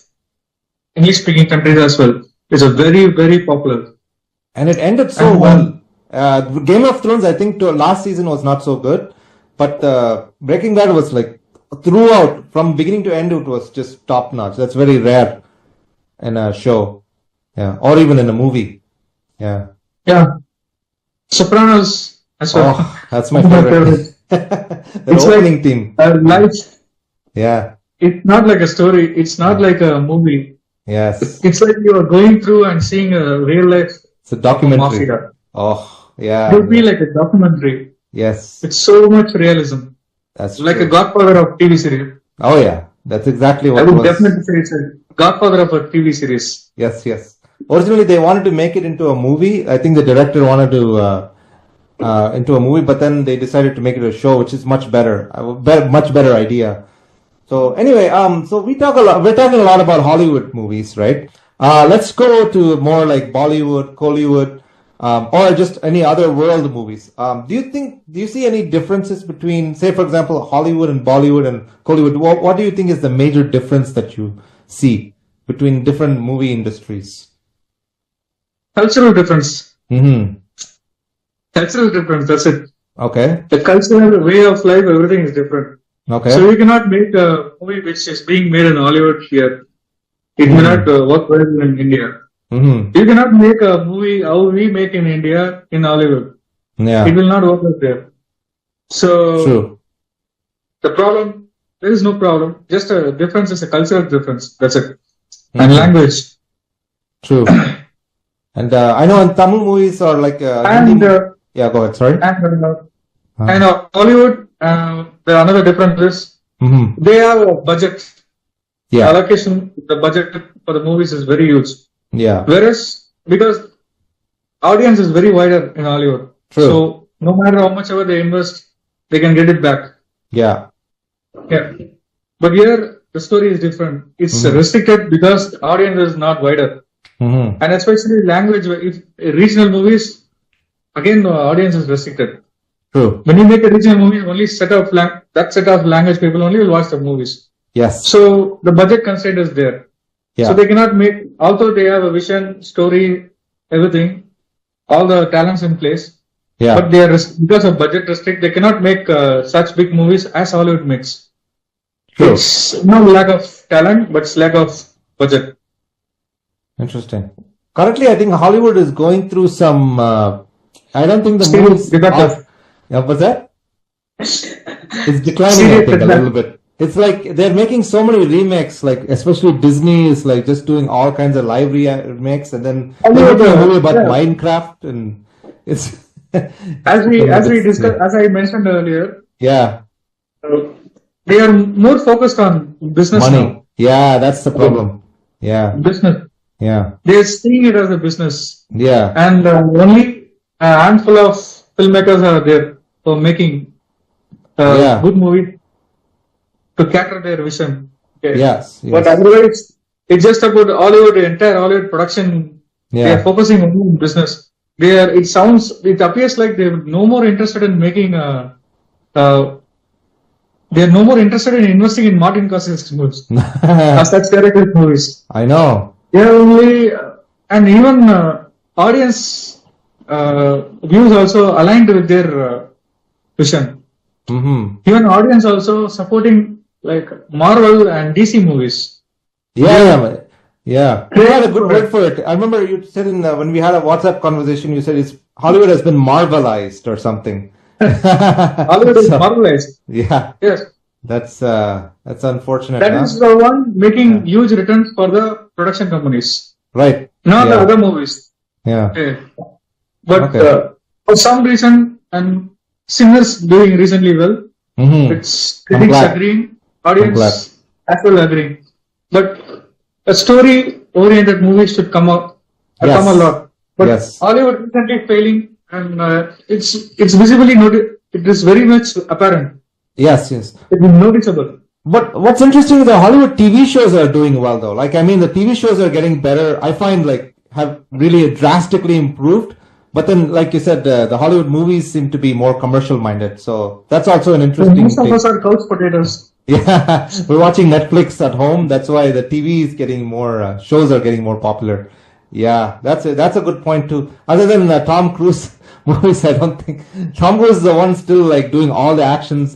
English-speaking countries as well. It's a very, very popular. And it ended so well. Game of Thrones, I think last season was not so good, but Breaking Bad was throughout, from beginning to end, it was just top notch. That's very rare in a show, yeah, or even in a movie, yeah. Yeah. Sopranos as well. Oh, that's my My favorite. The It's opening like theme, life. yeah, It's not like a story. It's not like a movie. yes. It's like you are going through and seeing a real life It's a documentary. mafia. Oh, yeah, You feel like a documentary. yes, It's so much realism. that's Like a true. Godfather of TV series. Oh, yeah, that's exactly I what would was. definitely say it's a Godfather of a TV series. Yes, yes. Originally, they wanted to make it into a movie. I think the director wanted to into a movie, but then they decided to make it a show, which is much better, much better idea. So anyway, so we talk a lot. We're talking a lot about Hollywood movies, right? Let's go to more like Bollywood, Kollywood, or just any other world movies. Do you see any differences between, say, for example, Hollywood and Bollywood and Kollywood? What do you think is the major difference that you see between different movie industries? Cultural difference. Mm-hmm. Cultural difference. That's it. Okay. The cultural way of life, everything is different. Okay. So you cannot make a movie which is being made in Hollywood here. It may not work well in India. Mm-hmm. You cannot make a movie how we make in India in Hollywood. Yeah. It will not work out there. So True. the problem, there is no problem. Just a difference is a cultural difference. That's it. Mhm. And language. True. And I know in Tamil movies or like And Hindi, yeah, go ahead. Sorry. and Hollywood, the another difference is Mm-hmm. they have a budget. Yeah. Allocation, the budget for the movies is very huge. Yeah. Whereas, because audience is very wider in Hollywood. True. So, no matter how much ever they invest, they can get it back. Yeah. Yeah. But here, the story is different. It's restricted because the audience is not wider. Mm-hmm. And especially language, if regional movies, again, the audience is restricted. True. When you make a regional movie, only that set of language people only will watch the movies. Yes. So the budget constraint is there. Yeah. So they cannot make, although they have a vision, story, everything, all the talents in place. Yeah. But they are because of budget restrict, they cannot make such big movies as Hollywood makes. True. It's no lack of talent, but it's lack of budget. Interesting. Currently, I think Hollywood is going through some. I don't think the Still, movies. they got the- Yeah, what's that? It's declining, I Serious think, a decline. little bit. It's like they're making so many remakes, like especially Disney is like just doing all kinds of live remakes, and then they're making a movie about Minecraft, and it's As we discussed, as I mentioned earlier, yeah, they are more focused on business money. now. Yeah, that's the problem. Yeah, Business. yeah, They are seeing it as a business. yeah, And only a handful of filmmakers are there for making Yeah. good movie to cater their vision. Okay. yes, But yes. otherwise, it's just about Hollywood, entire Hollywood production. They Yeah. are focusing on business. It appears like they're no more interested in making they're no more interested in investing in Martin Scorsese's movies. As such character movies. I know. They are only, and even audience views also aligned with their vision. Mm-hmm. Even audience also supporting like Marvel and DC movies. Yeah, yeah. You had a good word for it. I remember you said when we had a WhatsApp conversation, you said Hollywood has been Marvelized or something. Hollywood is So, Marvelized. yeah, Yes. that's unfortunate. That huh? is the one making huge returns for the production companies, Right. not the Yeah. other movies. Yeah. Okay. But Okay. for some reason, and Sinners doing reasonably well. Mm-hmm. It's critics glad. agreeing, glad. audience as well agreeing. But a story-oriented movie should come a lot. But Yes. Hollywood recently failing, and it's visibly noted. It is very much apparent. Yes, yes. It is noticeable. But what's interesting is the Hollywood TV shows are doing well though. Like, I mean, the TV shows are getting better. I find like have really drastically improved. But then, like you said, the Hollywood movies seem to be more commercial minded. So that's also an interesting Most of thing. us are couch potatoes. Yeah, we're watching Netflix at home. That's why the TV is getting more, shows are getting more popular. Yeah, that's a good point too. Other than Tom Cruise movies, I don't think Tom Cruise is the one still like doing all the actions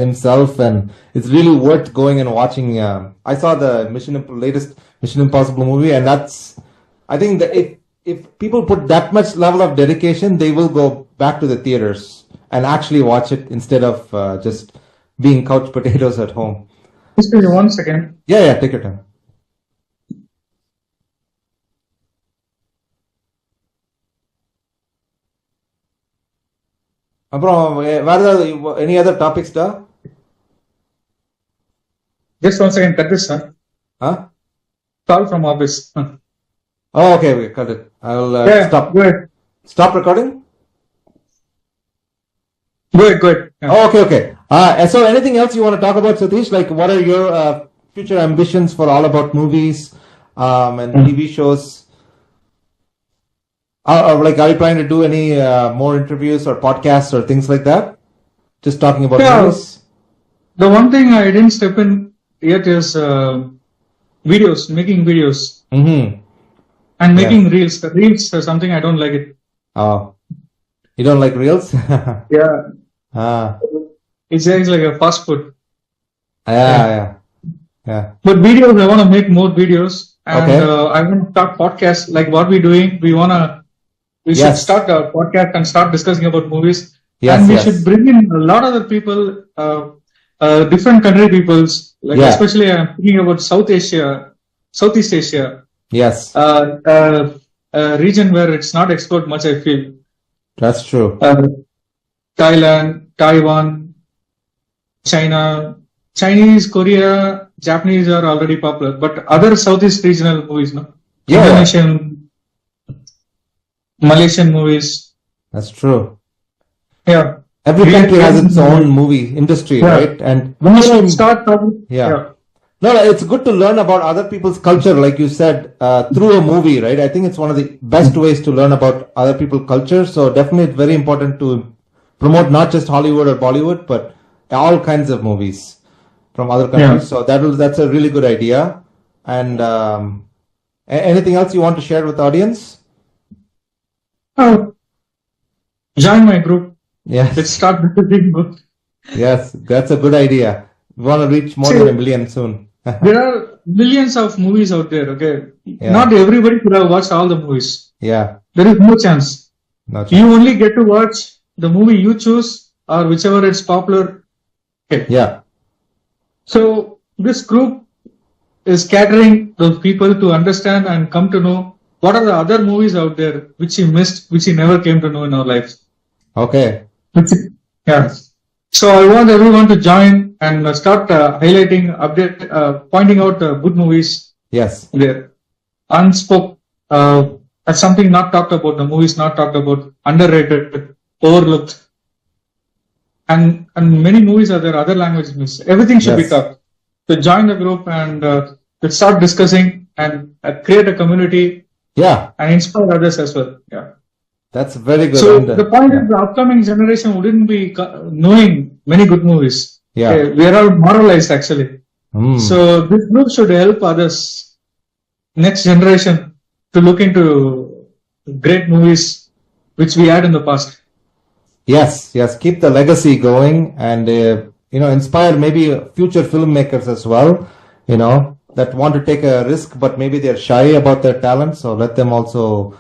himself, and it's really worth going and watching. I saw the latest Mission Impossible movie, and I think that if people put that much level of dedication, they will go back to the theaters and actually watch it instead of just being couch potatoes at home. Just give me 1 second. Yeah, take your time. அப்புறம் வேற ஏதாவது any other topics டா? Just 1 second, cut this, sir. Huh? Call from office. Oh, okay, cut it. I will stop. Go ahead. Stop recording? Go ahead. Yeah. Oh, okay. So anything else you want to talk about, Satish? Like, what are your future ambitions for All About Movies and TV shows? Like, are you planning to do any more interviews or podcasts or things like that? Just talking about movies? The one thing I didn't step in yet is videos, making videos. Mm-hmm. And making reels. The reels are something I don't like it. Oh. You don't like reels? Yeah. Ah. It's like a fast food. Yeah. But videos, I want to make more videos. And Okay. I want to start podcasts like what we're doing. We should start a podcast and start discussing about movies. Yes, and we yes. should bring in a lot of the people, different country peoples, like especially I'm thinking about Southeast Asia. Yes. A region where it's not explored much, I feel. That's true. Thailand, Taiwan, China, Chinese, Korea, Japanese are already popular, but other Southeast regional movies, no? Yeah. Indonesian, Malaysian movies. That's true. Yeah. Every country has its own movie industry, right? And we should start. No, it's good to learn about other people's culture, like you said, through a movie, right? I think it's one of the best ways to learn about other people's culture. So definitely it's very important to promote not just Hollywood or Bollywood, but all kinds of movies from other countries. So that's a really good idea. And anything else you want to share with the audience? Join my group. Yes. Let's start with the big book. Yes, that's a good idea. We want to reach more than 1 million soon. There are millions of movies out there, okay? Yeah. Not everybody could have watched all the movies. Yeah. There is no chance. No chance. You only get to watch the movie you choose or whichever is popular. Okay. Yeah. So this group is catering those people to understand and come to know what are the other movies out there which you missed, which you never came to know in our lives. Okay. Yeah. So I want everyone to join and start highlighting, pointing out good movies. Yes. There. Unspoke. That's something not talked about. The movies not talked about. Underrated. Overlooked. And many movies are there. Other languages. Everything should be talked. So join the group and let's start discussing and create a community. Yeah. And inspire others as well. Yeah. That's very good. So the point is the upcoming generation wouldn't be knowing many good movies. Yeah. We are all moralized actually. So this group should help others, next generation, to look into great movies which we had in the past. Yes. Keep the legacy going and, inspire maybe future filmmakers as well, that want to take a risk, but maybe they're shy about their talent. So let them also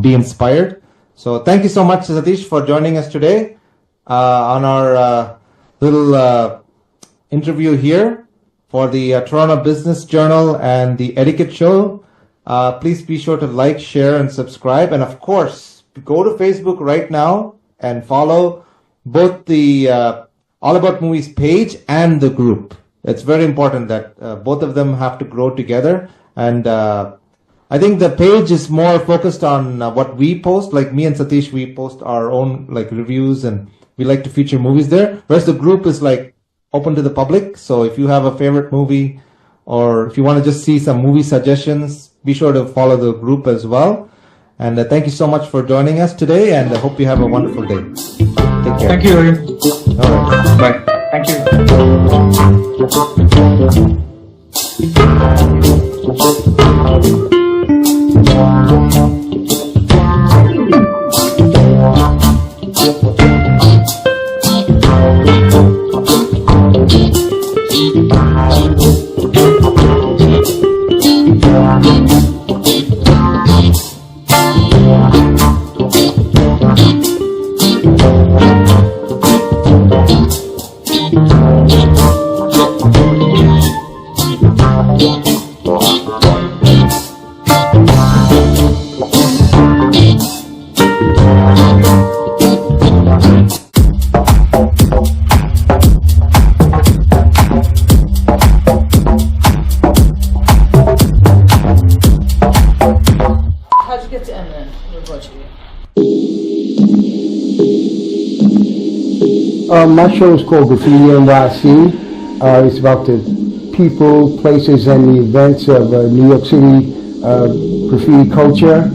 be inspired. So thank you so much, Satish, for joining us today on our little interview here for the Toronto Business Journal and the Etiquette Show. Please be sure to like, share, and subscribe. And of course, go to Facebook right now and follow both the All About Movies page and the group. It's very important that both of them have to grow together. And I think the page is more focused on what we post. Like me and Satish, we post our own reviews and we like to feature movies there. Whereas the group is open to the public. So if you have a favorite movie or if you want to just see some movie suggestions, be sure to follow the group as well. And thank you so much for joining us today, and I hope you have a wonderful day. Take care. Thank you, Arun. All right. Bye. Thank you. How'd you get to Eminent? What brought you here? My show is called Graffiti NYC. It's about the people, places, and the events of New York City graffiti culture.